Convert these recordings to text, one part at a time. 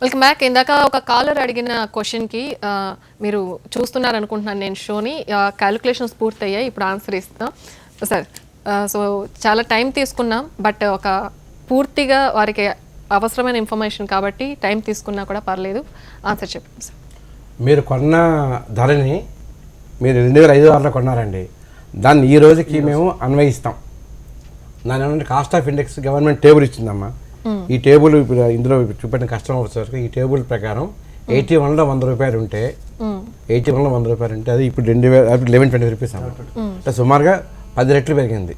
Welcome back. ఇందాక ఒక caller అడిగిన క్వశ్చన్కి మీరు చూస్తున్నారు అనుకుంటున్నాను నేను షోని. క్యాలిక్యులేషన్స్ పూర్తయ్యాయి, ఇప్పుడు ఆన్సర్ ఇస్తాం సార్. సో చాలా టైం తీసుకున్నాం, బట్ ఒక పూర్తిగా వారికి అవసరమైన ఇన్ఫర్మేషన్ కాబట్టి టైం తీసుకున్నా కూడా పర్లేదు, ఆన్సర్ చెప్పండి సార్. మీరు కొన్న ధరని మీరు 2005 కొన్నారండి, దాన్ని ఈ రోజుకి మేము అన్వయిస్తాం. దాని ఏమంటే cost of index government table ఇచ్చిందమ్మా. ఈ టేబుల్ ఇప్పుడు ఇందులో చూపెట్టిన కస్టమర్ వచ్చేసరికి ఈ టేబుల్ ప్రకారం 81లో 100 రూపాయలు ఉంటే 81లో 100 రూపాయలు ఉంటే అది ఇప్పుడు 1120 రూపీస్ అంటే సుమారుగా 10 రెట్లు పెరిగింది.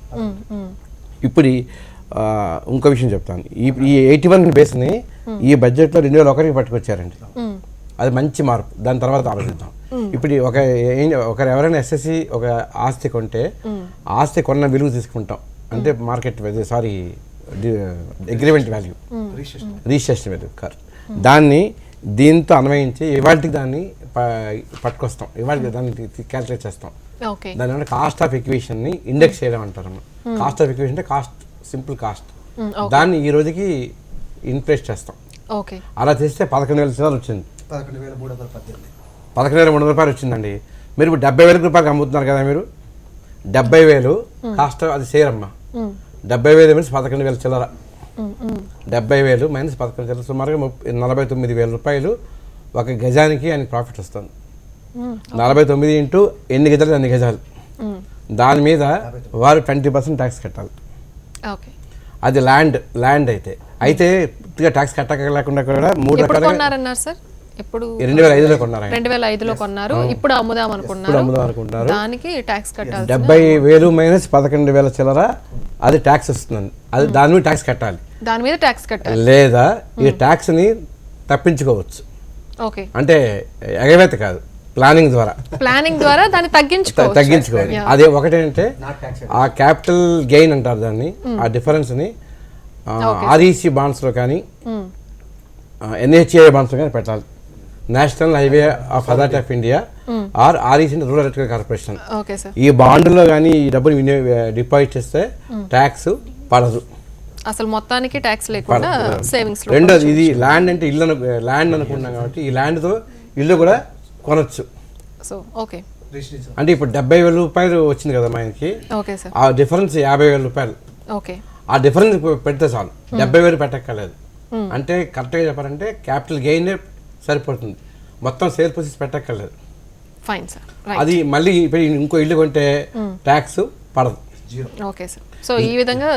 ఇప్పుడు ఇంకో విషయం చెప్తాను. ఈ 81 బేస్ని ఈ బడ్జెట్లో 2001కి పట్టుకొచ్చారండి. అది మంచి మార్పు. దాని తర్వాత ఆలోచిద్దాం. ఇప్పుడు ఒకరు ఎవరైనా ఎస్ఎస్సి ఒక ఆస్తి కొంటే ఆస్తి కొన్న విలువ తీసుకుంటాం, అంటే market sorry agreement value, registration value car, దాన్ని దీంతో అన్వయించి ఇవాళకి దాన్ని పట్టుకొస్తాం, ఇవాళకి దాన్ని క్యాల్కులేట్ చేస్తాం. దాని కాస్ట్ ఆఫ్ ఎక్విజిషన్ని ఇండెక్స్ చేయడం అంటారు. కాస్ట్ ఆఫ్ ఎక్విజిషన్ అంటే కాస్ట్, సింపుల్ కాస్ట్. దాన్ని ఈ రోజుకి ఇన్ఫ్లేట్ చేస్తాం. అలా చేస్తే 11,000 వచ్చింది, 11,318 రూపాయలు వచ్చిందండి. మీరు ఇప్పుడు 70,000 రూపాయలకి అమ్ముతున్నారు కదా, మీరు 70,000 కాస్ట్, అది షేర్ అమ్మా. 70,000 మీన్స్ 11,000 చిల్లర. 70,000 మైనస్ 11,000 చిల్లర, సుమారుగా 49,000 రూపాయలు ఒక గజానికి ఆయనకి ప్రాఫిట్ వస్తుంది. 49 ఇంటూ ఎన్ని గజాలు అన్ని గజాలు, దాని మీద వారు 20% ట్యాక్స్ కట్టాలి. అది ల్యాండ్ అయితే ట్యాక్స్ కట్టలేకుండా కూడా 3 రకాలుగా సార్. ఇప్పుడు 2005లో కొన్నారు, 2005లో కొన్నారు, ఇప్పుడు అమ్ముదాం అనుకుంటున్నారు, దానికి ట్యాక్స్ కట్టాలి. 70,000 మైనస్ 11,000 చిల్లర, అది ట్యాక్స్ వస్తుందండి. అది దాని మీద ట్యాక్స్ కట్టాలి, దాని మీద ట్యాక్స్ కట్టాలి. లేదా ఈ ట్యాక్స్ ని తప్పించుకోవచ్చు. అంటే ఎగవేత కాదు, ప్లానింగ్ ద్వారా దాన్ని తగ్గించుకోవాలి. అదే ఒకటేంటే ఆ క్యాపిటల్ గెయిన్ అంటారు దాన్ని, ఆ డిఫరెన్స్ ని ఆర్ఈసి బాండ్స్ లో కానీ ఎన్హెచ్ఏ బాండ్స్ లో కానీ పెట్టాలి. National highway of authority of India or REC rural electrical corporation, ఈ బాండ్లో కానీ ఈ డబ్బులు డిపాజిట్ చేస్తే ట్యాక్స్ పడదు, అసలు మొత్తానికి ట్యాక్స్ లేకుండా సేవింగ్స్. రెండోది, ఇది ల్యాండ్ అంటే ల్యాండ్ అనుకున్నాం కాబట్టి ఈ ల్యాండ్తో ఇల్లు కూడా కొనొచ్చు. సో ఓకే, అంటే ఇప్పుడు 70,000 రూపాయలు వచ్చింది కదా ఆయనకి, ఆ డిఫరెన్స్ 50,000 రూపాయలు. ఆ డిఫరెన్స్ పెడితే చాలు, 70,000 పెట్టక్కర్లేదు. అంటే కరెక్ట్గా చెప్పాలంటే క్యాపిటల్ గెయిన్ సరిపోతుంది, మొత్తం సేల్ ప్రొసీస్ పెట్టక్కర్లేదు. అది మళ్ళీ ఇంకో ఇల్లు కొంటే ట్యాక్స్ పడదు. ఓకే సార్, సో ఈ విధంగా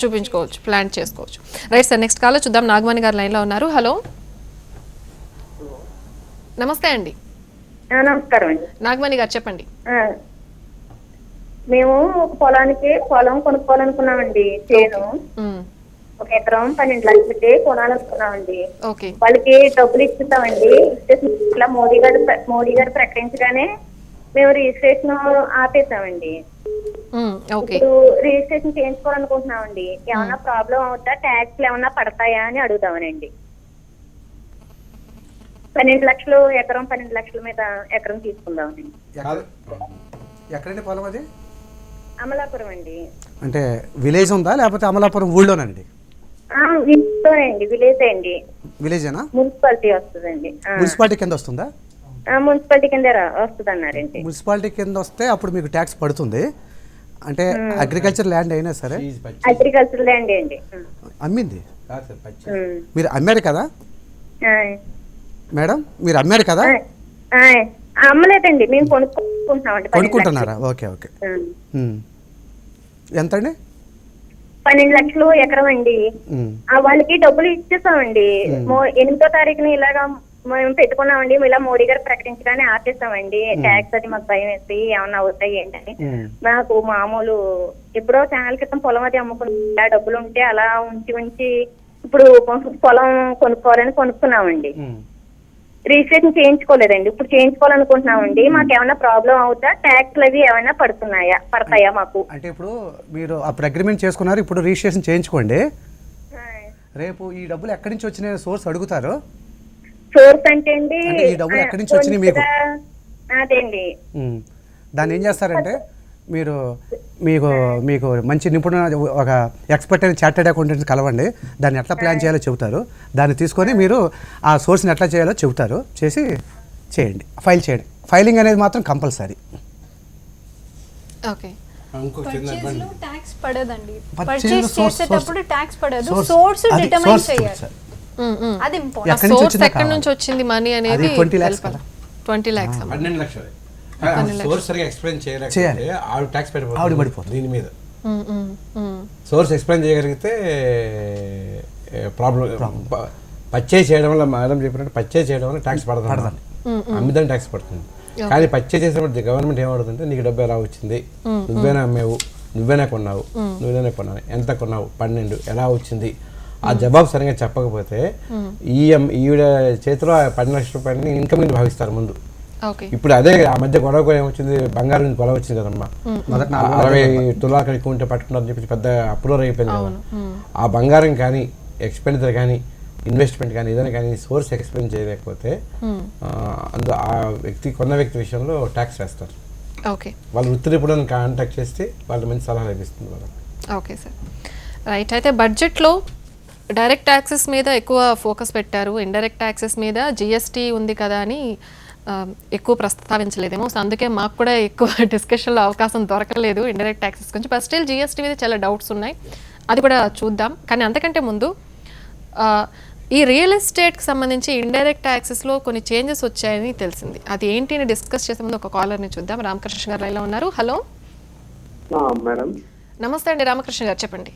చూపించుకోవచ్చు, ప్లాన్ చేసుకోవచ్చు. రైట్ సార్, నెక్స్ట్ కాల్ చూద్దాం. నాగమణి గారు లైన్లో ఉన్నారు. హలో, నమస్తే అండి. నమస్కారం అండి. నాగమణి గారు చెప్పండి. మేము పొలం కొనుక్కోవాలనుకున్నామండి. చేను ఒక ఎకరం 12 లక్షలు పెట్టి కొనాలనుకున్నామండి. వాళ్ళకి డబ్బులు ఇస్తామండి. ఇట్లా మోడీ గారు ప్రకటించగానే మేము రిజిస్ట్రేషన్ ఆపేసామండి. ఇప్పుడు రిజిస్ట్రేషన్ చేయించుకోవాలనుకుంటున్నామండి. ఏమన్నా ప్రాబ్లం అవుతా, ట్యాక్స్లు ఏమన్నా పడతాయా అని అడుగుదామనండి. 12 లక్షలు ఎకరం, 12 లక్షల మీద ఎకరం తీసుకుందామని. ఎక్కడండి పొలం అది? అమలాపురం అండి. అంటే విలేజ్ ఉందా లేకపోతే అమలాపురం ఊళ్ళోనండి? విలేజ్ అండి. విలేజేనా? మున్సిపాలిటీ వస్తుందండి. మున్సిపాలిటీ కింద వస్తుందా? మున్సిపాలిటీ కింద వస్తుంది అన్నారండి. మున్సిపాలిటీ కింద వస్తే అప్పుడు మీకు ట్యాక్స్ పడుతుంది. అంటే అగ్రికల్చర్ ల్యాండ్ అయినా సరే, అగ్రికల్చర్ ల్యాండ్ అండి. అమ్మింది మీరు అమ్మారు కదా మేడం? మీరు అమ్మారు కదా? అమ్మలేదండి, మేము కొనుక్కుంటున్నారా? Okay okay. ఎంతండి? 12 లక్షలు ఎకరం అండి. వాళ్ళకి డబ్బులు ఇచ్చేసామండి. 8వ తారీఖున ఇలాగా మేము పెట్టుకున్నామండి. ఇలా మోడీ గారు ప్రకటించగానే ఆపేస్తామండి. ట్యాక్స్ అది మాకు భయం వేసి ఏమన్నా అవుతాయి ఏంటని. నాకు మామూలు ఎప్పుడో ఛానల్ క్రితం పొలం అది అమ్ముకున్నా, డబ్బులు ఉంటే అలా ఉంచి ఇప్పుడు పొలం కొనుక్కున్నామండి. రిజిస్ట్రేషన్ చేయించుకోలేదండి. ఇప్పుడు చేయించుకోవాలనుకుంటున్నామండి. మాకు ఏమైనా ప్రాబ్లం అవుతా, ట్యాక్స్లు అవి ఏమైనా పడతాయా మాకు? అంటే ఇప్పుడు మీరు అప్పుడు అగ్రిమెంట్ చేసుకున్నారు, ఇప్పుడు రిజిస్ట్రేషన్ చేయించుకోండి. రేపు ఈ డబ్బులు ఎక్కడి నుంచి వచ్చినాయి సోర్స్ అడుగుతారు. సోర్స్ అంటే అండి, ఈ డబ్బులు ఎక్కడి నుంచి వచ్చినాయి మీకు? అదేండి. దాన్ని ఏం చేస్తారంటే మీరు మీకు మీకు మంచి నిపుణుల ఒక ఎక్స్పర్ట్ అయిన చార్టెడ్ అకౌంటెంట్ కలవండి, దాన్ని ఎట్లా ప్లాన్ చేయాలో చెబుతారు, దాన్ని తీసుకొని మీరు ఆ సోర్స్ని ఎట్లా చేయాలో చెబుతారు, చేసి చేయండి, ఫైల్ చేయండి. ఫైలింగ్ అనేది మాత్రం కంపల్సరీ. ఓకే. ఇంకో చిన్న పర్చేజ్ లో ట్యాక్స్ పడదండి. Purchase పర్చేజ్ source, చేసేటప్పుడు ట్యాక్స్ పడదు, source. సోర్స్ అది డిటర్మైన్ source చేయాలి. సార్. అది ఇంపార్టెంట్. ఎక్కడి నుంచి సోర్స్ వచ్చిందో ఎక్కడి కావాలి. నుంచి వచ్చింది మనీ అనేది అది 20 lakhs తెలపాలి. కదా. 20 lakhs. 12 లక్షలు. సోర్స్ సరిగా ఎక్స్ప్లెయిన్ చేయలేకపోతే చేయాలి. ఆవిడ ట్యాక్స్ ఆవిడ పడిపోతుంది. దీని మీద సోర్స్ ఎక్స్ప్లెయిన్ చేయగలిగితే ప్రాబ్లం. పర్చేజ్ చేయడం వల్ల మేడం చెప్పినట్టు పర్చేజ్ చేయడం వల్ల ట్యాక్స్ పడదు, అమ్మిదాని ట్యాక్స్ పడుతుంది. కానీ పర్చేజ్ చేసినప్పుడు గవర్నమెంట్ ఏమడుతుంటే నీకు డబ్బు ఎలా వచ్చింది, నువ్వేనా అమ్మేవు, నువ్వేనా కొన్నావు, ఎంత కొన్నావు, 12 ఎలా వచ్చింది, ఆ జవాబు సరిగా చెప్పకపోతే ఈవిడ చేతిలో 10 లక్షల రూపాయలని ఇన్కమ్ ని భావిస్తారు ముందు. ఓకే. ఇప్పుడు అదే ఆ మధ్య గొడవ ఏమొచ్చింది, బంగారం గొడవ వచ్చింది కదమ్మా, 60 తులాలు ఎక్కువ ఉంటే పట్టుకుంటారని చెప్పి పెద్ద అప్రూవర్ అయిపోయింది కదా. ఆ బంగారం కానీ ఎక్స్పెండిచర్ కానీ ఇన్వెస్ట్మెంట్ కానీ ఏదైనా కానీ సోర్స్ ఎక్స్ప్లెయిన్ చేయలేకపోతే ఆ కొన్న వ్యక్తి విషయంలో ట్యాక్స్ వేస్తారు. ఓకే. వాళ్ళు వృత్తి నిపుణులను కాంటాక్ట్ చేస్తే వాళ్ళు మంచి సలహా లభిస్తుంది వాళ్ళకి. Okay sir, right. అయితే బడ్జెట్లో డైరెక్ట్ ట్యాక్సెస్ మీద ఎక్కువ ఫోకస్ పెట్టారు, ఇండైరెక్ట్ ట్యాక్సెస్ మీద జిఎస్టీ ఉంది కదా అని ఎక్కువ ప్రస్తావించలేదేమో. సో అందుకే మాకు కూడా ఎక్కువ డిస్కషన్లో అవకాశం దొరకలేదు ఇండైరెక్ట్ ట్యాక్సెస్ గురించి. బట్ స్టిల్ జిఎస్టీ మీద చాలా డౌట్స్ ఉన్నాయి, అది కూడా చూద్దాం. కానీ అంతకంటే ముందు ఈ రియల్ ఎస్టేట్కి సంబంధించి ఇండైరెక్ట్ ట్యాక్సెస్లో కొన్ని చేంజెస్ వచ్చాయని తెలిసింది. అది ఏంటి అని డిస్కస్ చేసే ముందు ఒక కాలర్ని చూద్దాం. రామకృష్ణ గారు లైన్లో ఉన్నారు. Hello madam. నమస్తే అండి రామకృష్ణ గారు, చెప్పండి.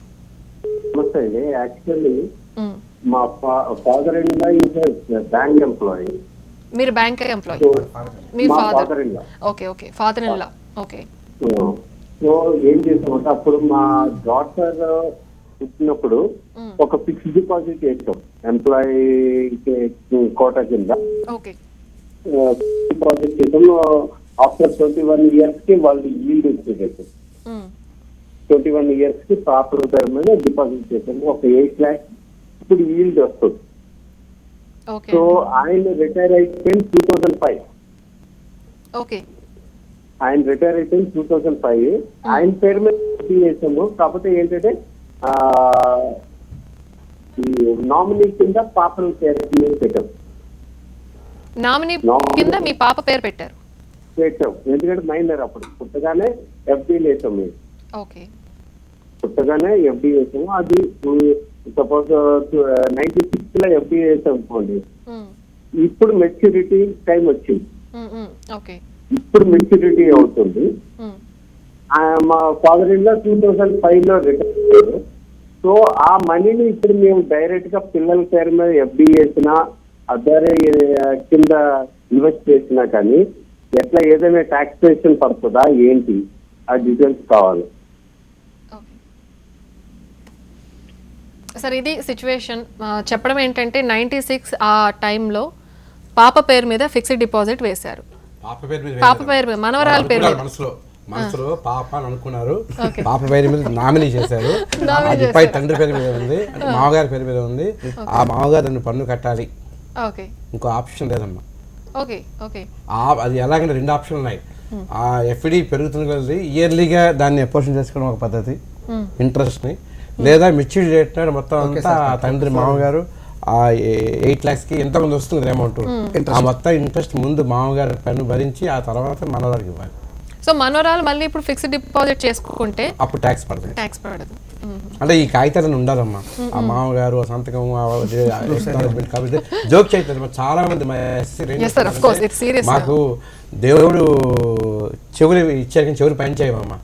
నమస్తే అండి. యాక్చువల్లీ మా father in law is bank employee. మీరు బ్యాంక్ ఎంప్లాయీ, మీ father. Okay okay, father in law. Okay. So ఏం చేసామంటే అప్పుడు మా డాటర్ పుట్టినప్పుడు ఒక ఫిక్స్డ్ డిపాజిట్ చేసాం ఎంప్లాయీ కోటా కింద. ఓకే. డిపాజిట్ చేసాం. ఆఫ్టర్ 21 years కి వాళ్ళు ఈల్డ్ వచ్చేసారు. 21 years కి ప్రాపర్ పేరు మీద డిపాజిట్ చేసాము. ఒక 8 lakhs ఇప్పుడు ఈల్డ్ వస్తుంది. సో ఆయన రిటైర్ అయిపోయింది 2005. ఓకే. ఆయన రిటైర్ అయిపోయింది 2005. ఆయన పేరు మీద చేసాము. కాకపోతే ఏంటంటే నామినీ కింద పాపల పేరు పెట్టాం. నామినీ కింద మీ పాప పేరు పెట్టారు? పెట్టాం, ఎందుకంటే మైనర్ అప్పుడు పుట్టగానే ఎఫ్డీ వేసాం. మేము ఓకే. పుట్టగానే ఎఫ్డీ వేసాము. అది సపోజ్ 96 లో ఎఫ్డీ వేసాం అనుకోండి. ఇప్పుడు మెచ్యూరిటీ టైం వచ్చింది. ఓకే. ఇప్పుడు మెచ్యూరిటీ అవుతుంది. మా ఫాదర్ ఇన్ లా 2005 లో రిటైర్ అయ్యారు. సో ఆ మనీని ఇప్పుడు మేము డైరెక్ట్ గా పిల్లల పేరు మీద ఎఫ్డీ చేసినా అదర్ కింద ఇన్వెస్ట్ చేసినా కానీ ఎట్లా ఏదైనా టాక్సేషన్ పడుతుందా ఏంటి, ఆ డీటెయిల్స్ కావాలి. సార్ ఇది సిచ్యువేషన్ చెప్పడం ఏంటంటే 96 ఆ టైంలో పాప పేరు మీద ఫిక్స్డ్ డిపాజిట్ వేశారు. పాప పేరు మీద, మనవరాల పేరు మీద మనసులో పాప అని అనుకున్నారు. పాప పేరు మీద నామినీ చేశారు. అది పై తండ్రి పేరు మీద ఉంది, మామగారి పేరు మీద ఉంది. ఆ మామగారు దాన్ని పన్ను కట్టాలి. ఓకే. ఇంకో ఆప్షన్ లేదమ్మా. ఓకే. ఓకే. అది ఎలాగంటే 2 ఆప్షన్లు ఉన్నాయి. ఆ ఎఫ్డి పెరుగుతున్న కొద్దీ ఇయర్లీగా దాన్ని అపోర్షన్ చేసుకోవడం ఒక పద్ధతి, ఇంట్రెస్ట్ ని, లేదా మెచ్యూరిటీ డేట్ నాడు మొత్తం అంతా తండ్రి మామగారు ఆ 8 lakhs కి ఎంతమంది వస్తుంది అమౌంట్, ఆ మొత్తం ఇంట్రెస్ట్ ముందు మామగారి పన్ను భరించి ఆ తర్వాత మనవారికి ఇవ్వాలి. సో మనోరాలు మళ్ళీ ఇప్పుడు ఫిక్స్డ్ డిపాజిట్ చేసుకుంటే అప్పుడు ట్యాక్స్ పడుతుంది. ట్యాక్స్ పడదు. అంటే ఈ కాగితాలను ఉండాలమ్మా. ఆ మామగారు ఆ సంతకం కాబట్టి జోక్ చేయట్లేదు. చాలా మంది మాకు దేవుడు చెవులు ఇచ్చాక చెవులు పని చేయమమ్మా,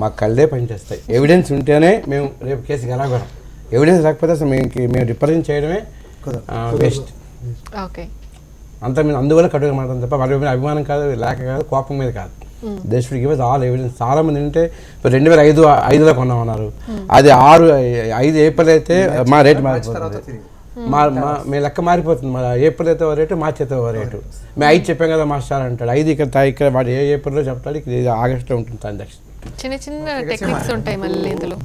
మాకు కళ్ళే పని చేస్తాయి. ఎవిడెన్స్ ఉంటేనే మేము రేపు కేసు గెలగలం. ఎవిడెన్స్ లేకపోతే అసలు మేము రిప్రజెంట్ చేయడమే వేస్ట్. ఓకే. అంత మేము అందువల్ల కట్టుగా మాట్లాడతాం తప్ప వాళ్ళ మీద అభిమానం కాదు, లేక కాదు, కోపం మీద కాదు. They should give us all evidence. చాలా మంది ఏంటంటే 2005లో కొన్నామన్నారు, అది 5 ఏప్రిల్ అయితే మా రేటు మారిపోతుంది. మీ లెక్క మారిపోతుంది. మా ఏప్రిల్ అయితే ఓ రేటు, మార్చి అయితే ఓ రేటు. మేము 5 చెప్పాం కదా మాస్టర్ అంటాడు, 5 ఇక్కడ వాడు ఏ ఏప్రిల్లో చెప్తాడు, ఇక్కడ ఆగస్టులో ఉంటుంది ట్రాన్సాక్షన్. చిన్న చిన్న టెక్నిక్స్ ఉంటాయి మళ్ళీ ఇందులో.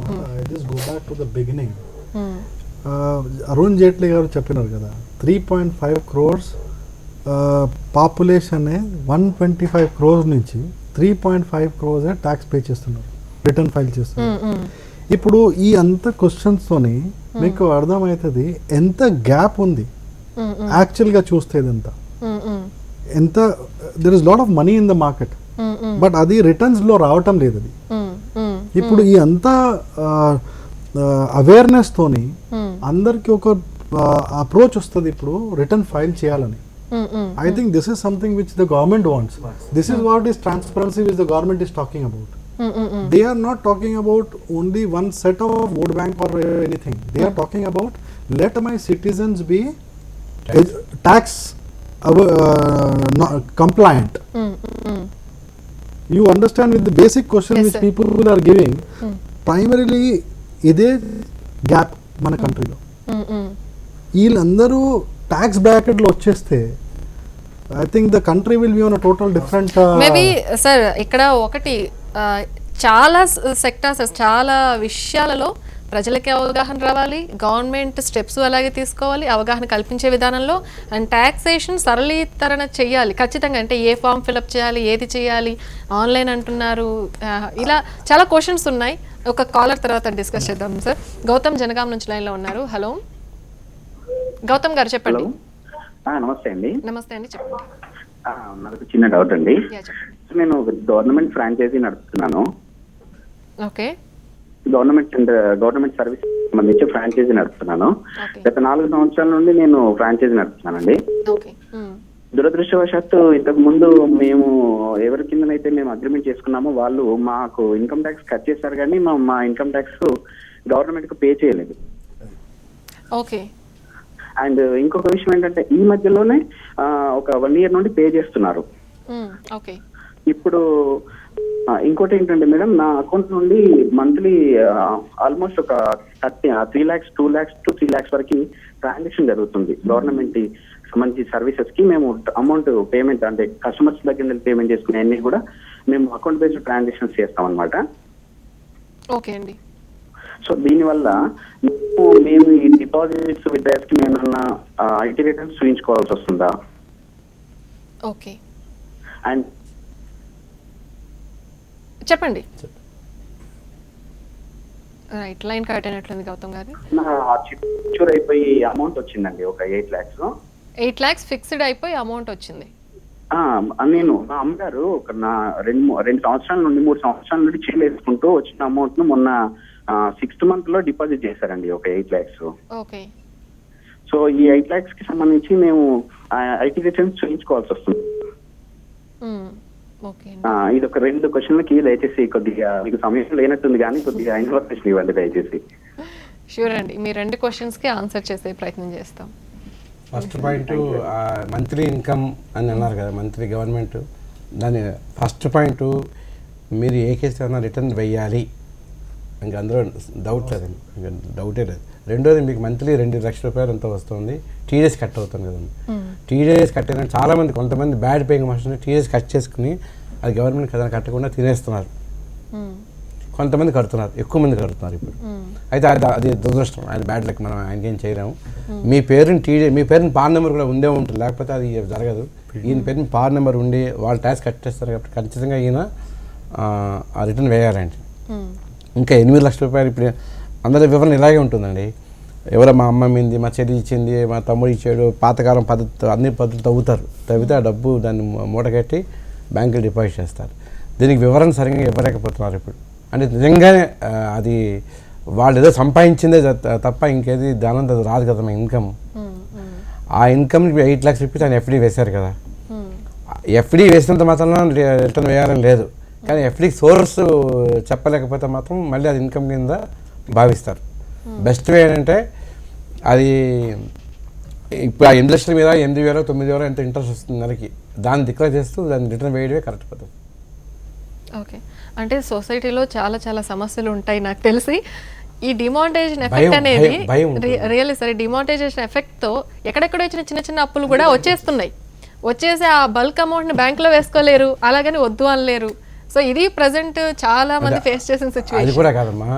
అరుణ్ జైట్లీ గారు చెప్పినారు కదా, 3.5 crores పాపులేషన్ 125 crores నుంచి 3.5 crores ట్యాక్స్ పే చేస్తున్నారు, రిటర్న్ ఫైల్ చేస్తున్నారు. ఇప్పుడు ఈ అంత క్వశ్చన్స్తోని మీకు అర్థమవుతుంది ఎంత గ్యాప్ ఉంది యాక్చువల్గా చూస్తే. ఇదంతా ఎంత there is lot of money in the market, but అది రిటర్న్స్లో రావటం లేదు. అది ఇప్పుడు ఈ అంతా అవేర్నెస్తోని అందరికి ఒక అప్రోచ్ వస్తుంది ఇప్పుడు రిటర్న్ ఫైల్ చేయాలని. I think this is something which the government wants. This is what is transparency which the government is talking about. They are not talking about only one set of vote bank or anything. They are talking about let my citizens be tax compliant. You understand with the basic question Yes, which sir. people are giving, primarily ఇదే gap మన కంట్రీలో. వీళ్ళందరూ tax బ్రాకెట్లో వచ్చేస్తే I think the country will be on total different. Maybe sir ఇక్కడ ఒకటి చాలా sectors, చాలా విషయాలలో ప్రజలకి అవగాహన రావాలి, గవర్నమెంట్ స్టెప్స్ అలాగే తీసుకోవాలి, అవగాహన కల్పించే విధానంలో. అండ్ ట్యాక్సేషన్ సరళీకరణ చేయాలి ఖచ్చితంగా. అంటే ఏ ఫామ్ ఫిలప్ చేయాలి, ఏది చేయాలి, ఆన్లైన్ అంటున్నారు, ఇలా చాలా క్వశ్చన్స్ ఉన్నాయి. ఒక కాలర్ తర్వాత డిస్కస్ చేద్దాం సార్. గౌతమ్ జనగాం నుంచి లైన్లో ఉన్నారు. హలో గౌతమ్ గారు చెప్పండి. నమస్తే అండి. నమస్తే అండి, చెప్పండి. నాకు చిన్న డౌట్ అండి. యా, చెప్పండి. నేను గవర్నమెంట్ ఫ్రాంచైజీ నడుపుతున్నాను. ఓకే గవర్నమెంట్ సర్వీస్ సంబంధించి ఫ్రాంచైజీ నడుపుతున్నాను. ఓకే గత 4 సంవత్సరాల నుండి నేను ఫ్రాంచైజీ నడుపుతున్నానండి. ఓకే దురదృష్టవశాత్తు ఇంతకు ముందు మేము ఎవరి కిందనైతే మేము అగ్రిమెంట్ చేసుకున్నామో వాళ్ళు మాకు ఇన్కమ్ ట్యాక్స్ కట్ చేశారు, కానీ మా ఇన్కమ్ ట్యాక్స్ గవర్నమెంట్ కు పే చేయలేదు. ఓకే అండ్ ఇంకొక విషయం ఏంటంటే ఈ మధ్యలోనే ఒక 1 year నుండి పే చేస్తున్నారు. ఓకే ఇప్పుడు ఇంకోటి ఏంటంటే మేడం, నా అకౌంట్ నుండి మంత్లీ ఆల్మోస్ట్ ఒక 3 lakhs 2 lakhs to 3 lakhs వరకు ట్రాన్సాక్షన్ జరుగుతుంది. గవర్నమెంట్ సంబంధించి సర్వీసెస్ కి మేము అమౌంట్ పేమెంట్ అంటే కస్టమర్స్ దగ్గర నుంచి పేమెంట్ చేసుకునే అన్ని కూడా మేము అకౌంట్ బేస్డ్ ట్రాన్సాక్షన్స్ చేస్తాం అనమాట. ఓకే అండి. సో దీనివల్ల మేము ఈ డిపాజిట్స్ విత్డ్రాస్ కి మేమన్నా ఐటీ రిటర్న్స్ చూపించుకోవాల్సి వస్తుందా? ఓకే అండ్ చెప్పండి. రైట్, లైన్ కట్ అయినట్లుంది గౌతమ్ గారు. నా చిట్టూరు అయిపోయి అమౌంట్ వచ్చిందండి ఒక 8 lakhs. 8 lakhs ఫిక్స్డ్ అయిపోయి అమౌంట్ వచ్చింది. నేను మా అమ్మగారు ఒక నా 2 సంవత్సరాల నుండి 3 సంవత్సరాల నుండి చీల్ వేసుకుంటూ వచ్చిన అమౌంట్ ను మొన్న 6th month లో డిపాజిట్ చేశారండి ఒక 8 lakhs. ఓకే సో ఈ 8 lakhs కి సంబంధించి మేము ఐటీ రిటర్న్స్ చూపించుకోవాల్సి వస్తుంది. ఓకే ఇది ఒక 2 క్వశ్చన్లకి దయచేసి కొద్దిగా మీకు సమయం లేనట్టుంది కానీ కొద్దిగా ఇన్ఫర్మేషన్ ఇవ్వండి దయచేసి. షూర్ అండి, మీ 2 క్వశ్చన్స్కి ఆన్సర్ చేసే ప్రయత్నం చేస్తాం. ఫస్ట్ పాయింట్ మంత్లీ ఇన్కమ్ అని అన్నారు కదా, మంత్లీ గవర్నమెంట్. దాని ఫస్ట్ పాయింట్ మీరు ఏ కేసు ఏమైనా రిటర్న్ వేయాలి ఇంకా అందులో డౌట్ లేదండి, ఇంకా డౌటే లేదు. రెండోది మీకు మంత్లీ 2 లక్షల రూపాయలు ఎంత వస్తుంది, టీడీఎస్ కట్ అవుతుంది కదండి. టీడీఎస్ కట్ అయినా చాలామంది కొంతమంది బ్యాడ్ పేయింగ్ మనుషులు టీడీఎస్ కట్ చేసుకుని అది గవర్నమెంట్ కదా కట్టకుండా తినేస్తున్నారు. కొంతమంది కడుతున్నారు, ఎక్కువ మంది కడుతున్నారు ఇప్పుడు. అయితే అది దురదృష్టం, అది బ్యాడ్ లక్, మనం ఆయనకేం చేయలేము. మీ పేరుని పాన్ నెంబర్ కూడా ఉండే ఉంటుంది, లేకపోతే అది జరగదు. ఈయన పేరుని పాన్ నెంబర్ ఉండి వాళ్ళు ట్యాక్స్ కట్టేస్తారు కాబట్టి ఖచ్చితంగా ఈయన ఆ రిటర్న్ వేయాలండి. ఇంకా 8 లక్షల రూపాయలు ఇప్పుడు అందరి వివరణ ఇలాగే ఉంటుందండి. ఎవరో మా అమ్మ మింది, మా చెల్లి ఇచ్చింది, మా తమ్ముడు ఇచ్చాడు, పాతకాలం పద్ధతి అన్ని పద్ధతులు తవ్వితే ఆ డబ్బు దాన్ని మూట కట్టి బ్యాంకులు డిపాజిట్ చేస్తారు. దీనికి వివరణ సరిగ్గా ఇవ్వలేకపోతున్నారు ఇప్పుడు. అంటే నిజంగానే అది వాళ్ళు ఏదో సంపాదించిందే తప్ప ఇంకేది దానంత రాదు కదా మా ఇన్కమ్. ఆ ఇన్కమ్ 8 lakhs రూపీస్ ఆయన ఎఫ్డీ వేశారు కదా. ఎఫ్డీ వేసినంత మాత్రం రిటర్న్ వేయాలని లేదు, కానీ ఎఫ్డీ సోర్స్ చెప్పలేకపోతే మాత్రం మళ్ళీ అది ఇన్కమ్ కింద భావిస్తారు. బెస్ట్ వే ఏంటంటే అది ఇప్పుడు ఆ 8 లక్షల మీద 8,000 9,000 ఎంత ఇంట్రెస్ట్ వస్తుంది నెలకి, దాన్ని డిక్లేర్ చేస్తూ దాన్ని రిటర్న్ వేయడమే కరెక్ట్ పద్ధతి. ఓకే, అంటే సొసైటీలో చాలా చాలా సమస్యలు ఉంటాయి నాకు తెలిసి. ఈ డిమానిటైజేషన్ ఎఫెక్ట్ అనేది రియల్లీ సరే, డిమానిటైజేషన్ ఎఫెక్ట్తో ఎక్కడెక్కడో వచ్చిన చిన్న చిన్న అప్పులు కూడా వచ్చేసి ఆ బల్క్ అమౌంట్ని బ్యాంకులో వేసుకోలేరు, అలాగని వద్దు అనలేరు. సో ఇది ప్రజెంట్ చాలా మంది ఫేస్ చేసిన సిచ్యువేషన్. అది కూడా కాదమ్మా,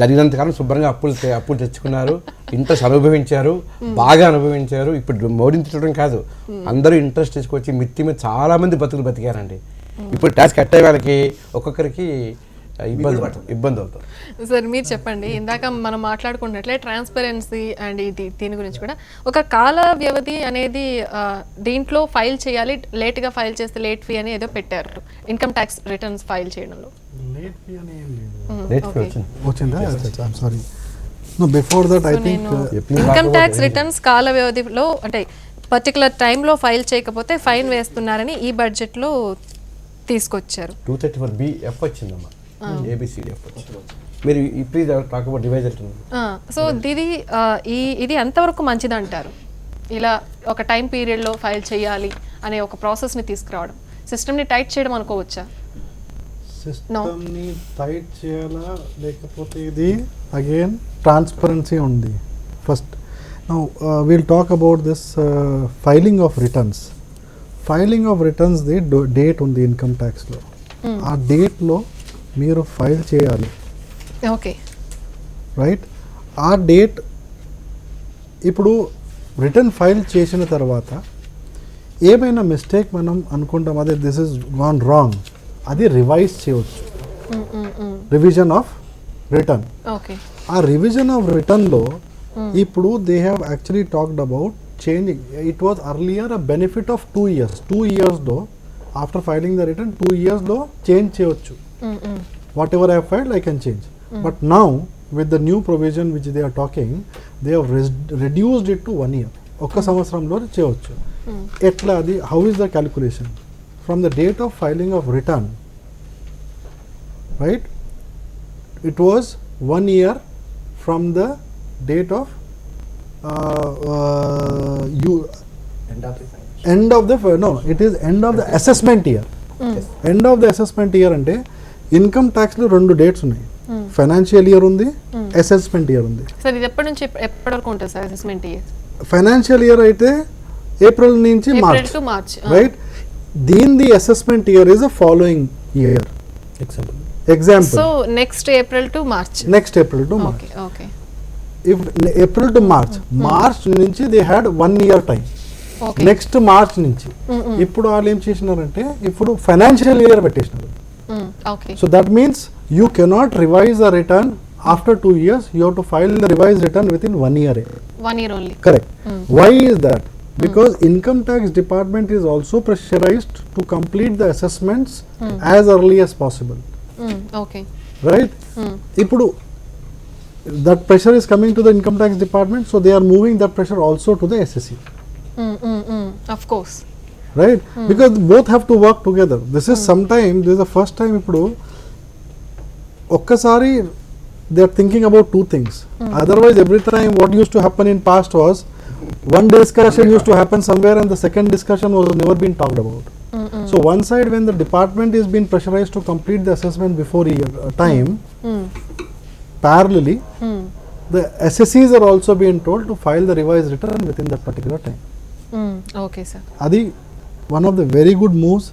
జరిగినంతకాలం శుభ్రంగా అప్పులు తెచ్చుకున్నారు, ఇంట్రెస్ట్ అనుభవించారు, బాగా అనుభవించారు. ఇప్పుడు మోడీని తిట్టడం కాదు, అందరూ ఇంట్రెస్ట్ తీసుకొచ్చి మిత్తి మీద చాలా మంది బతికారండి. ఇప్పుడు ట్యాక్స్ కట్టే వాళ్ళకి ఒక్కొక్కరికి ఇబ్బంది అవుతుంది. సార్ మీరు చెప్పండి, ఇందాక మనం మాట్లాడుకున్నట్లే ట్రాన్స్పరెన్సీ అండ్ దీని గురించి కూడా ఒక కాల వ్యవధి అనేది దీంట్లో ఫైల్ చేయాలి, లేట్గా ఫైల్ చేస్తే లేట్ ఫీ అని ఏదో పెట్టారు ఇన్కమ్ ట్యాక్స్ రిటర్న్స్ ఫైల్ చేయడంలో. వచ్చిందా? Sorry, no before that I think income tax returns కాల వ్యవధిలో అంటే పర్టికులర్ టైంలో ఫైల్ చేయకపోతే ఫైన్ వేస్తున్నారని ఈ బడ్జెట్లో తీసుకొచ్చారు. 234BF వచ్చిందమ్మా, ABCDF వచ్చింది. మీరు please talk about revise return. So ఇది ఎంతవరకు మంచిది అంటారు? ఇలా ఒక టైం పీరియడ్లో ఫైల్ చేయాలి అనే ఒక ప్రాసెస్ని తీసుకురావడం సిస్టమ్ని టైట్ చేయడం అనుకోవచ్చా? సిస్టమ్ని టైట్ చేయాలా, లేకపోతే ఇది అగైన్ ట్రాన్స్పరెన్సీ ఉంది first. Now will talk about this filing of returns. Filing of returns the date ఉంది ఇన్కమ్ ట్యాక్స్లో. ఆ డేట్లో మీరు ఫైల్ చేయాలి. Okay, right. ఆ డేట్ ఇప్పుడు రిటర్న్ ఫైల్ చేసిన తర్వాత ఏమైనా మిస్టేక్ మనం అనుకుంటాం అదే దిస్ ఇస్ గాన్ రాంగ్, అది రివైజ్ చేయవచ్చు. Revision of return. ఓకే, ఆ రివిజన్ ఆఫ్ రిటర్న్లో ఇప్పుడు they have actually talked about changing. It was earlier a benefit of 2 years. 2 yearsలో ఆఫ్టర్ ఫైలింగ్ ద రిటర్న్ 2 yearsలో చేంజ్ చేయవచ్చు. Whatever I filed I can change. But now with the new provision which they are talking, they have reduced it to 1 year. ఒక్క సంవత్సరంలో చేయవచ్చు. ఎట్లా అది? How is the calculation? From the date of filing of return, right, it was 1 year from the date of end of the no, it is end of the assessment year. End of the assessment year అంటే income tax లో 2 dates ఉన్నాయి. Financial year ఉంది, assessment year ఉంది. Sir ఇది ఎప్పటి నుంచి ఎప్పటి వరకు ఉంటుంది sir assessment year? Financial year అయితే ఏప్రిల్ నుంచి మార్చ్, రైట్. దీని assessment year is the following year. Example, so next April to March. Next April to March. Okay, if April to March నుంచి they had 1 year time. Next March నుంచి ఇప్పుడు వాళ్ళు ఏం చేసినారంటే ఇప్పుడు financial year పెట్టేసినారు. So that means you cannot revise a return after 2 years. You have to file the revised return within 1 year. 1 year only. Correct. Why is that? Because income tax department is also pressurized to complete the assessments as early as possible. Okay. Right? Ipudu that pressure is coming to the income tax department, so they are moving that pressure also to the SSC. Of course. Right? Because both have to work together. This is sometime, this is the first time ఇప్పుడు ఒక్కసారి they are thinking about 2 things. Otherwise every time what used to happen in past was one discussion used to happen somewhere and the second discussion was never been talked about. So one side when the department is being pressurized to complete the assessment before time, parallelly the SSCs are also being told to file the revised return within that particular time. Okay sir. Adi one of the very good moves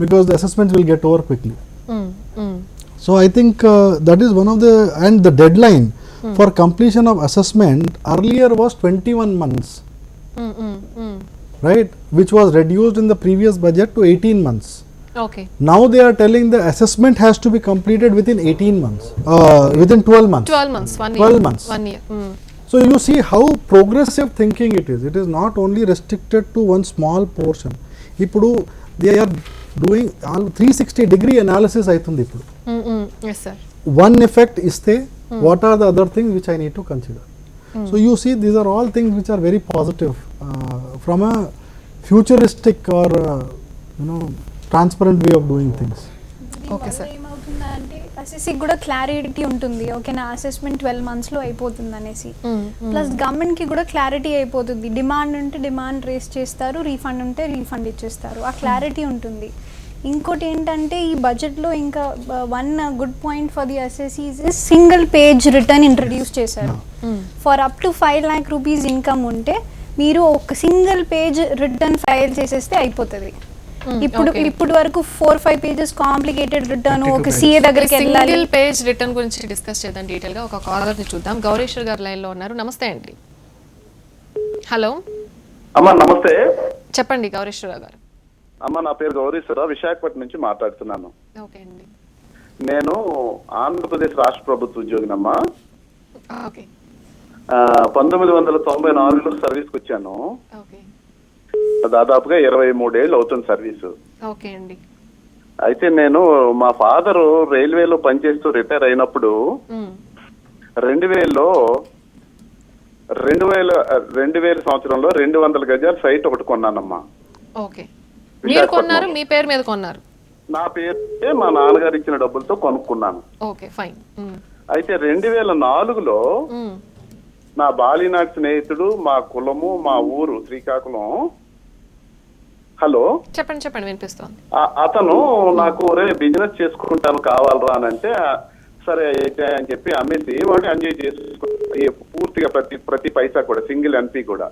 because the assessments will get over quickly. So I think that is one of the, and the deadline for completion of assessment earlier was 21 months, right, which was reduced in the previous budget to 18 months. Okay. Now they are telling the assessment has to be completed within 18 months, within 12 months. 12 months, 1 year. 12 months. 1 year. So you see how progressive thinking it is. It is not only restricted to one small portion. ఇప్పుడు they are doing 360-degree analysis అవుతుంది ఇప్పుడు. Yes sir. One effect ఇస్తే what are the other things which I need to consider? So you see these are all things which are very positive from a futuristic or transparent way of doing things. Okay sir. ఏమవుతుందంటే అసెస్కి కూడా clarity ఉంటుంది. Okay, నా assessment 12 monthsలో అయిపోతుంది అనేసి. Plus గవర్నమెంట్కి కూడా clarity అయిపోతుంది. Demand ఉంటే డిమాండ్ రేస్ చేస్తారు, రీఫండ్ ఉంటే రీఫండ్ ఇచ్చేస్తారు. ఆ క్లారిటీ ఉంటుంది. ఇంకోటి ఏంటంటే ఈ బడ్జెట్లో ఇంకా one good point for the assessees is single page return introduce చేశారు. For up to 5 lakh rupees income ఉంటే మీరు ఒక సింగిల్ పేజ్ రిటర్న్ ఫైల్ చేసేస్తే అయిపోతుంది. ఇప్పుడు వరకు 4-5 pages కాంప్లికేటెడ్ రిటర్న్ ఒక సిఏ దగ్గరికి వెళ్ళాలి. సింగిల్ పేజ్ రిటర్న్ గురించి డిస్కస్ చేద్దాం డీటెయిల్ గా. ఒక కాలర్ ని చూద్దాం. గౌరీశ్వర్ గారు లైన్ లో ఉన్నారు. నమస్తే అండి. హలో అమ్మా నమస్తే. చెప్పండి గౌరీశ్వర్ గారు. అమ్మ నా పేరు గౌరీశ్వరరావు, విశాఖపట్నం నుంచి మాట్లాడుతున్నాను. ఓకే అండి. నేను ఆంధ్రప్రదేశ్ రాష్ట్ర ప్రభుత్వ ఉద్యోగినమ్మా. ఓకే 1994లో సర్వీస్కి వచ్చాను. ఓకే దాదాపుగా 23 ఏళ్ళు అవుతుంది సర్వీసు. ఓకే అండి. అయితే నేను మా ఫాదరు రైల్వేలో పనిచేస్తూ రిటైర్ అయినప్పుడు 2000 సంవత్సరంలో 200 గజాల సైట్ ఒకటి కొన్నానమ్మా. ఓకే, మీరు కొన్నారు, మీ పేరు మీద కొన్నారు? నా పేరు మా నాన్నగారు ఇచ్చిన డబ్బులతో కొనుక్కున్నాను. Okay fine. అయితే 2004లో నా బాలినాటి స్నేహితుడు, మా కులము, మా ఊరు శ్రీకాకుళం. హలో చెప్పండి చెప్పండి, వినిపిస్తోంది. అతను నాకు బిజినెస్ చేసుకుంటాను కావాలరా అని అంటే, సరే అయితే అని చెప్పి అమ్మేసి వాడు ఎంజాయ్ చేసుకుంటే పూర్తిగా ప్రతి పైసా కూడా, సింగిల్ ఎన్పి కూడా.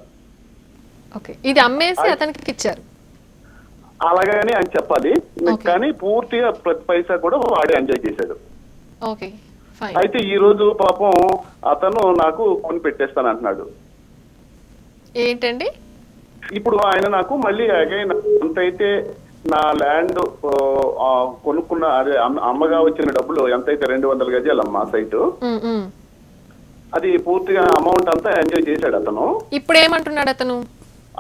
ఓకే, ఇది అమ్మేసి అతనికి ఇచ్చారు అలాగని అని చెప్పాలి, కానీ పూర్తిగా ప్రతి పైసా కూడా వాడే ఎంజాయ్ చేశాడు. Okay fine. అయితే ఈ రోజు పాపం అతను నాకు కొని పెట్టేస్తాను అంటున్నాడు. ఏంటండి? ఇప్పుడు ఆయన నాకు మళ్ళీ అగైన్ ఎంతైతే నా ల్యాండ్ కొనుక్కున్న, అదే అమ్మగా వచ్చిన డబ్బులు ఎంతైతే 200 గజాలమ్మా సైటు, అది పూర్తిగా అమౌంట్ అంతా ఎంజాయ్ చేశాడు అతను. ఇప్పుడు ఏమంటున్నాడు అతను?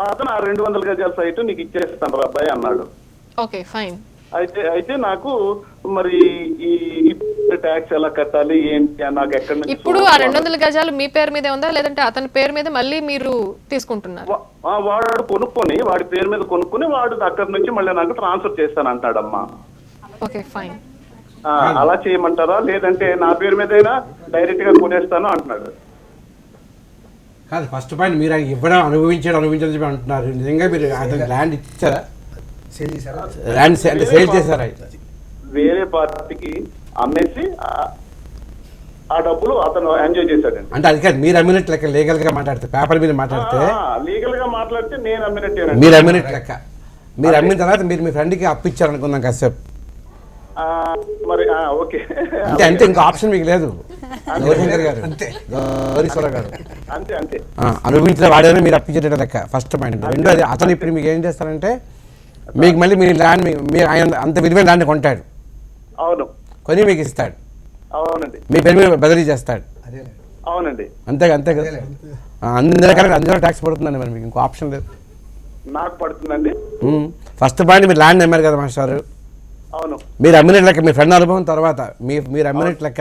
ఆ 200 గజాల సైటు నీకు ఇచ్చేస్తాను రా అబ్బాయి అన్నాడు. Okay fine. అయితే నాకు మరి ఈ ట్యాక్స్ ఎలా కట్టాలి ఏంటి నాకు ఎక్కడ నుంచి? ఇప్పుడు ఆ 200 గజాలు మీ పేరు మీదే ఉందా, లేదంటే అతని పేరు మీద మళ్ళీ మీరు తీసుకుంటున్నారు? వాడు కొనుక్కొని, వాడి పేరు మీద కొనుక్కొని వాడు అక్కడి నుంచి మళ్ళీ నాకు ట్రాన్స్ఫర్ చేస్తాను అంటాడమ్మా. Okay fine. అలా చేయమంటారా, లేదంటే నా పేరు మీదైనా డైరెక్ట్ గా కొనేస్తాను అంటున్నాడు. కాదు, ఫస్ట్ పాయింట్ మీరు ఆయన ఇవ్వడం అనుభవించడం చెప్పి అంటున్నారు. నిజంగా మీరు అతనికి ల్యాండ్ ఇచ్చారా? ల్యాండ్ అంటే సేల్ చేశారా? వేరే పార్టీకి అమ్మేసి ఆ డబ్బులు అతను ఎంజాయ్ చేశాడండి. అంటే అది కాదు, మీరు అమ్మినట్టు లెక్క. లీగల్ గా మాట్లాడితే, పేపర్ మీద మాట్లాడితే లీగల్ గా మాట్లాడితే నేను అమ్మినట్టే. మీరు అమ్మినట్టు లెక్క. మీరు అమ్మిన తర్వాత మీరు మీ ఫ్రెండ్కి అప్పిచ్చారు అనుకుందాం కాసేపు, మరి ఓకే అంటే అంతే, ఇంకో ఆప్షన్ మీకు లేదు. గౌరీశంకర్ గారు, గౌరీశ్వరరావు గారు, అంతే అంతే అనుభవించిన వాడేనే మీరు అప్పించేట లెక్క. First point. రెండోది, అతను ఇప్పుడు మీకు ఏం చేస్తారంటే, మీకు మళ్ళీ మీ ల్యాండ్, మీరు ఆయన అంత విలువైన ల్యాండ్ కొంటాడు, అవును, కొని మీకు ఇస్తాడు, అవునండి, మీ పేరు మీద బదిలీ చేస్తాడు. అవునండి, అంతే కదా. అందరూ ట్యాక్స్ పడుతుందండి, మరి మీకు ఇంకో ఆప్షన్ లేదు. నాకు పడుతుందండి. ఫస్ట్ పాయింట్, మీరు ల్యాండ్ అమ్మారు కదా మాస్టర్, అవును, మీరు అమ్మినట్టు లెక్క. మీ ఫ్రెండ్ అనుభవం తర్వాత మీరు అమ్మినట్టు లెక్క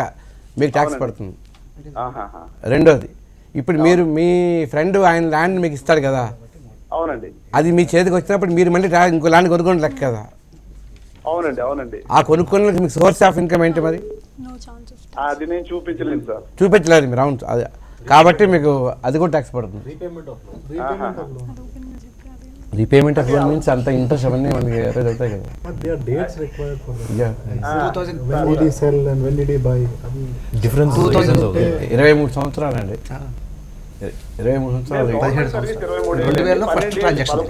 మీకు ట్యాక్స్ పడుతుంది. రెండోది, ఇప్పుడు మీరు మీ ఫ్రెండ్ ఆయన ల్యాండ్ మీకు ఇస్తాడు కదా, అవునండి, అది మీ చేతికి వచ్చినప్పుడు మీరు మళ్ళీ ఇంకో ల్యాండ్ కొనుక్కోండి లెక్క కదా. అవునండి, అవునండి. ఆ కొనుక్కోడానికి మీకు సోర్స్ ఆఫ్ ఇన్కమ్ ఏంటి మరి? అది నేను చూపించలేదు సార్. చూపించలేదు మీరు, అవును. అది కాబట్టి మీకు అది కూడా ట్యాక్స్ పడుతుంది. రీపేమెంట్ ఆఫ్ లోన్ మీన్స్ అంత ఇంట్రెస్ట్ అవన్నీ మనకి అవుతాయి కదా. డిఫరెన్స్ 23 సంవత్సరాలు అండి. 23 సంవత్సరాలు. 2000లో ఫస్ట్ ట్రాన్సాక్షన్,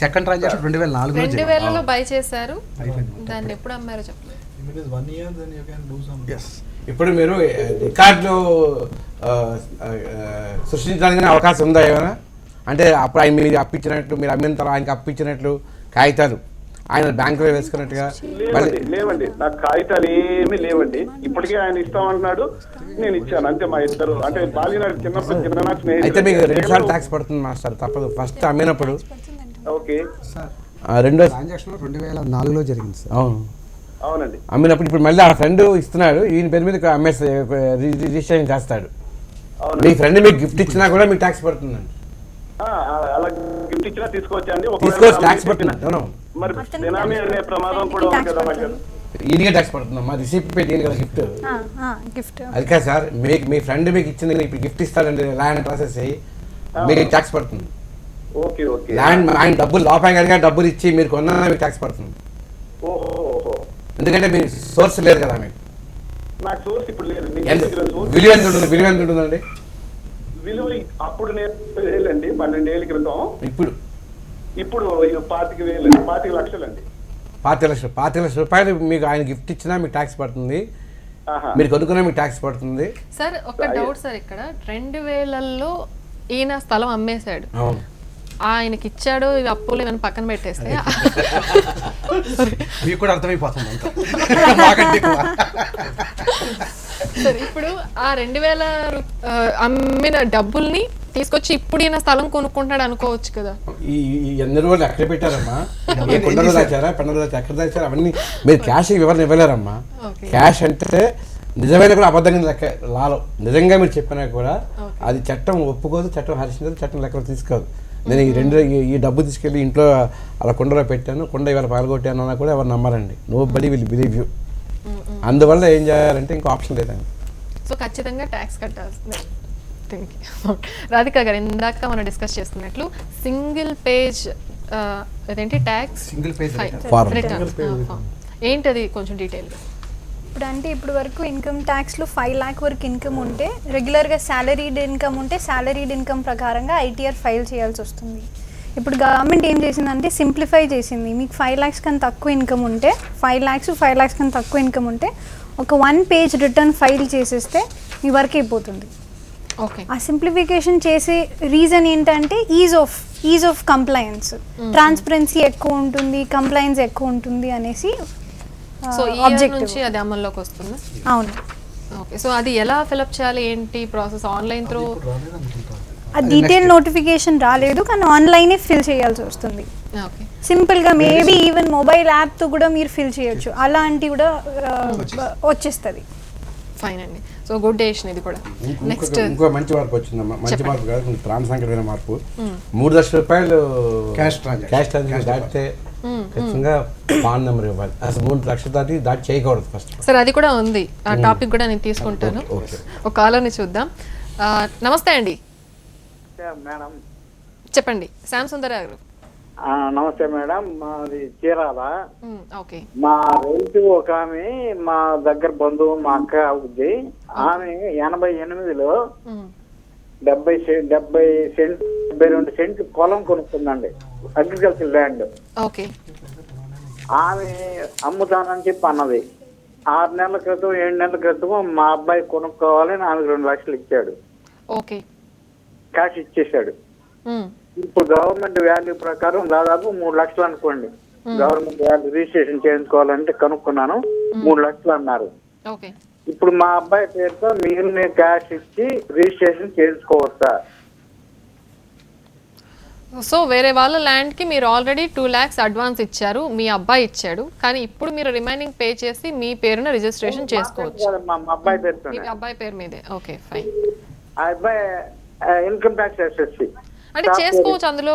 సెకండ్ ట్రాన్సాక్షన్ 2004లో బై చేశారు. దాన్ని ఎప్పుడు అమ్మారో చెప్పలేదు. ఇప్పుడు మీరు రికార్డులు సృష్టించడానికి అవకాశం ఉందా ఏమైనా? అంటే అప్పుడు ఆయన మీరు అప్పించినట్లు, మీరు అమ్మిన తర్వాత ఆయనకి అప్పించినట్లు కాగితాలు ఆయన బ్యాంకులో వేసుకున్నట్టుగా? లేవండి, నాకు కాగితాలు ఏమీ లేవండి. ఇప్పటికే ఆయన ఇస్తామంటున్నాడు, నేను ఇచ్చాను అంతే. మా ఇద్దరు అంటే బాలినాడు చిన్నప్పుడు అయితే మీకు 2 సార్లు ట్యాక్స్ పడుతుంది మాస్టర్, తప్పదు. ఫస్ట్ అమ్మినప్పుడు, ఓకే, రెండో ట్రాన్సాక్షన్ 2004లో జరిగింది సార్. అవును, అవునండి. అమ్మినప్పుడు ఇప్పుడు మళ్ళీ ఆ ఫ్రెండ్ ఇస్తున్నాడు, ఈయన పేరు మీద అమ్మేస్తే రిజిస్ట్రేషన్ చేస్తాడు. మీ ఫ్రెండ్ మీకు గిఫ్ట్ ఇచ్చినా కూడా మీకు ట్యాక్స్ పడుతుందండి. అలా గిఫ్ట్ ఇచ్చినా తీసుకోవచ్చండి. తీసుకోవచ్చు, ట్యాక్స్ పడుతుంది. మరి బినామీ అనే ప్రమాదం కూడా ఉంది కదా మాకు. ఈయనకే ట్యాక్స్ పడుతుందమ్మా, రిసిప్ట్ పెట్టి కదా గిఫ్ట్. గిఫ్ట్ అది కాదు సార్, మీ ఫ్రెండ్ మీకు ఇచ్చింది ఇప్పుడు గిఫ్ట్ ఇస్తాడండి, ల్యాండ్ ప్రాసెస్ అయ్యి మీకు ట్యాక్స్ పడుతుంది. Okay okay. ల్యాండ్ ఆయన డబ్బులు లోపాయి కనుక డబ్బులు ఇచ్చి మీరు కొన్నా మీకు ట్యాక్స్ పడుతుంది. ఓహో, ఎందుకంటే మీ సోర్స్ లేదు కదా మీకు. నాకు సోర్స్ ఇప్పుడు లేదు. విలువ ఎంత ఉంటుంది? విలువ ఎంత ఉంటుందండి? విలువ అప్పుడు నేను 5,000 అండి, 12 ఏళ్ళ క్రితం. ఇప్పుడు 25,000, 25 లక్షలండి. 25 లక్షల రూపాయలు మీకు ఆయన గిఫ్ట్ ఇచ్చినా మీకు ట్యాక్స్ పడుతుంది, మీరు కొనుక్కున్నా మీకు ట్యాక్స్ పడుతుంది. సార్ ఒక డౌట్ సార్, ఇక్కడ 2000లో ఈయన స్థలం అమ్మేశాడు. అవును. ఆయనకి ఇచ్చాడు ఇవి అప్పులు ఇవన్నీ పక్కన పెట్టేస్తే మీకు కూడా అర్థమైపోతుంది అంతా నాకంటే ఎక్కువ. సరే ఇప్పుడు ఆ 2000 అమ్మిన డబ్బుల్ని తీసుకొచ్చి ఇప్పుడు ఈయన స్థలం కొనుక్కుంటాడు అనుకోవచ్చు కదా. ఈ ఎన్ని రోజులు ఎక్కడ పెట్టారమ్మా, ఏ కొండలు దాచారా, పెండలు దాచారా, ఎక్కడ దాచారా, అవన్నీ మీరు క్యాష్ వివరణ ఇవ్వలేరమ్మా. క్యాష్ అంటే నిజమైన కూడా అబద్ధంగా లెక్క లాలో నిజంగా మీరు చెప్పినా కూడా అది చట్టం ఒప్పుకోదు, చట్టం హర్షించదు, చట్టం లెక్కలు తీసుకోదు. నేను ఈ డబ్బు తీసుకెళ్ళి ఇంట్లో అలా కుండలో పెట్టాను, కుండ ఇవాళ పాల్గొట్టాను అన్నా కూడా ఎవరు నమ్మరండి. Nobody will believe you. అందువల్ల ఏం చేయాలంటే ఇంకో ఆప్షన్ లేదండి. సో ఖచ్చితంగా ట్యాక్స్ కట్టాల్సిందే. రాధిక గారు ఇందాక మనం డిస్కస్ చేస్తున్నట్లు సింగిల్ పేజ్ అదేంటి ట్యాక్స్ సింగిల్ పేజ్ రిటర్న్ ఏంటది కొంచెం డీటెయిల్గా. ఇప్పుడు వరకు ఇన్కమ్ ట్యాక్స్లో 5 lakh వరకు ఇన్కమ్ ఉంటే రెగ్యులర్గా శాలరీడ్ ఇన్కమ్ ఉంటే శాలరీడ్ ఇన్కమ్ ప్రకారంగా ఐటీఆర్ ఫైల్ చేయాల్సి వస్తుంది. ఇప్పుడు గవర్నమెంట్ ఏం చేసిందంటే సింప్లిఫై చేసింది. మీకు 5 lakhs కన్నా తక్కువ ఇన్కమ్ ఉంటే 5 lakhs కన్నా తక్కువ ఇన్కమ్ ఉంటే ఒక 1 page రిటర్న్ ఫైల్ చేసేస్తే మీ వర్క్ అయిపోతుంది. ఓకే, ఆ సింప్లిఫికేషన్ చేసే రీజన్ ఏంటంటే ఈజ్ ఆఫ్ కంప్లయన్స్, ట్రాన్స్పరెన్సీ ఎక్కువ ఉంటుంది, కంప్లయన్స్ ఎక్కువ ఉంటుంది అనేసి సో ఈ ఇయర్ నుంచి అది అమల్లోకి వస్తుంది. అవును. ఓకే, సో అది ఎలా ఫిలప్ చేయాలి, ఏంటి ప్రాసెస్? ఆన్లైన్ త్రూ ఆ డీటెయిల్ నోటిఫికేషన్ రాలేదు కానీ ఆన్లైనే ఫిల్ చేయాల్సి వస్తుంది. ఓకే, సింపుల్గా మేబీ ఈవెన్ మొబైల్ యాప్తో కూడా మీరు ఫిల్ చేయొచ్చు, అలాంటివి కూడా వచ్చేస్తుంది. ఫైన్ అండి. సో గుడ్ డేషన్ ఇది కూడా. నెక్స్ట్ ఇంకో మంచి మార్పు వచ్చిందమ్మా. మంచి మార్పు కాదు, ప్రాణ సంకటమైన మార్పు. 3 లక్షల రూపాయలు క్యాష్ ట్రాన్సాక్షన్ దాటితే ఖచ్చితంగా పాన్ నెంబర్ ఇవ్వాలి. అసలు 3 లక్షలు దాటి చేయకూడదు ఫస్ట్. సార్ అది కూడా ఉంది, ఆ టాపిక్ కూడా నేను తీసుకుంటాను. ఒక కాలర్ని చూద్దాం. నమస్తే అండి, మేడం చెప్పండి. శ్యామ్ సుందర్ గారు. నమస్తే మేడం, మాది చీరాల. ఓకే, మా రిలేటివ్ ఒక ఆమె మా దగ్గర బంధువు, మా అక్క అవుద్ది. ఆమె 88లో 72 సెంట్లు పొలం కొనుక్కుందండి, అగ్రికల్చర్ ల్యాండ్. ఓకే, ఆమె అమ్ముతానని చెప్పి అన్నది. 6 నెలల క్రితం 7 నెలల క్రితం మా అబ్బాయి కొనుక్కోవాలని ఆమెకు 2 లక్షలు ఇచ్చాడు. ఓకే, క్యాష్ ఇచ్చేసాడు. ఇప్పుడు గవర్నమెంట్ వాల్యూ ప్రకారం దాదాపు 3 లక్షలు అనుకోండి. గవర్నమెంట్ వాల్యూ రిజిస్ట్రేషన్ చేయించుకోవాలంటే కనుక్కున్నాను, 3 లక్షలు అన్నారు. ఓకే, ఇప్పుడు మా అబ్బాయి పేరుతో మిగిలిన క్యాష్ ఇచ్చి రిజిస్ట్రేషన్ చేయించుకోవచ్చా? సో వేరే వాళ్ళ ల్యాండ్ కి మీరు ఆల్రెడీ 2 lakhs అడ్వాన్స్ ఇచ్చారు, మీ అబ్బాయి ఇచ్చాడు, కానీ ఇప్పుడు మీరు రిమైనింగ్ పే చేసి మీ పేరున రిజిస్ట్రేషన్ చేసుకోవచ్చు. మా అబ్బాయి పేరుతో, మీ అబ్బాయి పేరు మీదే. Okay, fine. ఆ అబ్బాయి ఇన్కమ్ ట్యాక్స్ ఎస్ఎస్సి అంటే చేసుకోవచ్చు, అందులో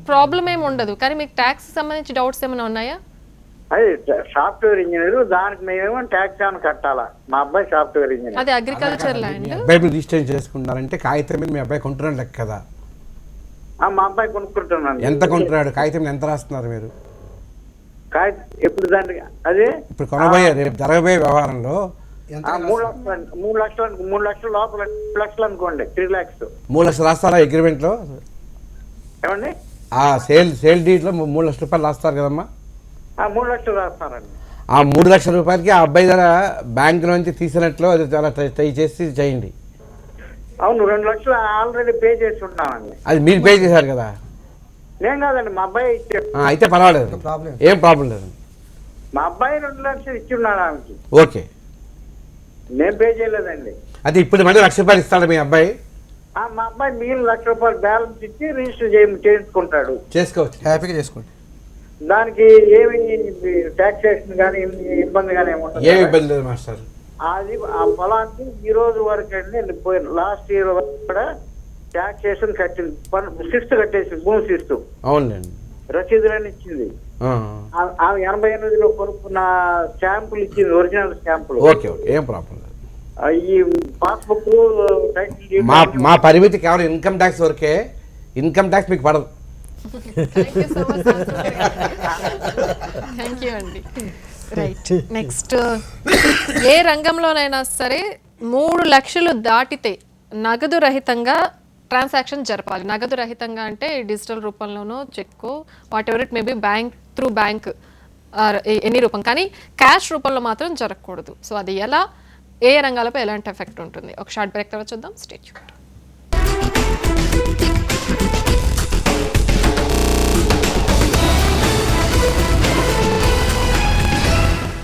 ప్రాబ్లం ఏమి ఉండదు. కానీ మీకు ట్యాక్స్ సంబంధించి డౌట్స్ ఏమైనా ఉన్నాయా? అది సాఫ్ట్వేర్ ఇంజనీర్, దానికి మేమేమో ట్యాక్స్ ఏమైనా కట్టాలా? మా అబ్బాయి సాఫ్ట్వేర్ ఇంజనీర్. అది అగ్రికల్చర్ ల్యాండ్. అబ్బాయి రిజిస్ట్రేషన్ చేసుకుంటారంటే కాగితం మీద మీ అబ్బాయి కొంటున్నాడు లెక్క కదా. మా అబ్బాయి కొనుక్కుంటున్నాను. ఎంత కొంటున్నాడు, కాగితం ఎంత రాస్తున్నారు మీరు? ఇప్పుడు దానికి అదే ఇప్పుడు కొనబోయే రేపు జరగబోయే వ్యవహారంలో 3 లక్షల లోపల 2 లక్షలు అనుకోండి, 3 lakhs. 3 లక్షలు రాస్తారా అగ్రిమెంట్ లో? ఏమండి, ఆ సేల్ డీడ్ లో 3 లక్షల రూపాయలు రాస్తారు కదమ్మా? 3 లక్షలు రాస్తారండి. ఆ 3 లక్షల రూపాయలకి ఆ అబ్బాయి ధర బ్యాంక్ నుంచి తీసినట్లు అది చాలా ట్రై చేసి చేయండి. అవును, 2 లక్షలు ఆల్రెడీ పే చేసి ఉన్నామండి. అది మీరు పే చేశారు కదా? నేను కాదండి, మా అబ్బాయి ఇచ్చాడు. అయితే పర్వాలేదు, ఏం ప్రాబ్లం లేదు. మా అబ్బాయి 2 లక్షలు ఇచ్చున్నాడు ఆమెకి. ఓకే, నేను పే చేయలేదండి. అది ఇప్పుడు మళ్ళీ 1 లక్ష రూపాయలు ఇస్తాడు మీ అబ్బాయి? మా అబ్బాయి మిగిలిన 1 లక్ష రూపాయలు బ్యాలెన్స్ ఇచ్చి రిజిస్టర్ చేయించుకుంటాడు. చేసుకోవచ్చు, హ్యాపీగా చేసుకోండి. దానికి ఏమి టాక్సేషన్ కానీ ఇబ్బంది కానీ ఏమి ఇబ్బంది లేదు మాస్టర్. అది ఆ పొలానికి ఈ రోజు వరకు అండి లాస్ట్ ఇయర్ వరకు కూడా టాక్సేషన్ కట్టింది. 6 కట్టేసింది, భూమి 6. అవునండి, రసీదులని ఇచ్చింది. ఆమె 88లో కొనుక్కున్న స్టాంపులు ఇచ్చింది, ఒరిజినల్ స్టాంపులు. ఓకే ఓకే, ఏం ప్రాబ్లం లేదు. ఈ పాస్బుక్ మా పరిమితి కేవలం ఇన్కమ్ ట్యాక్స్ వరకే. ఇన్కమ్ ట్యాక్స్ మీకు పడదు. థ్యాంక్ యూ అండి. Right, next. ఏ రంగంలోనైనా సరే 3 లక్షలు దాటితే నగదు రహితంగా ట్రాన్సాక్షన్ జరపాలి. నగదు రహితంగా అంటే డిజిటల్ రూపంలోనో చెక్కో whatever it maybe, through bank any రూపం, కానీ క్యాష్ రూపంలో మాత్రం జరగకూడదు. సో అది ఎలా, ఏ రంగాలపై ఎలాంటి ఎఫెక్ట్ ఉంటుంది? ఒక షార్ట్ బ్రేక్ తర్వాత చూద్దాం. Stay tuned.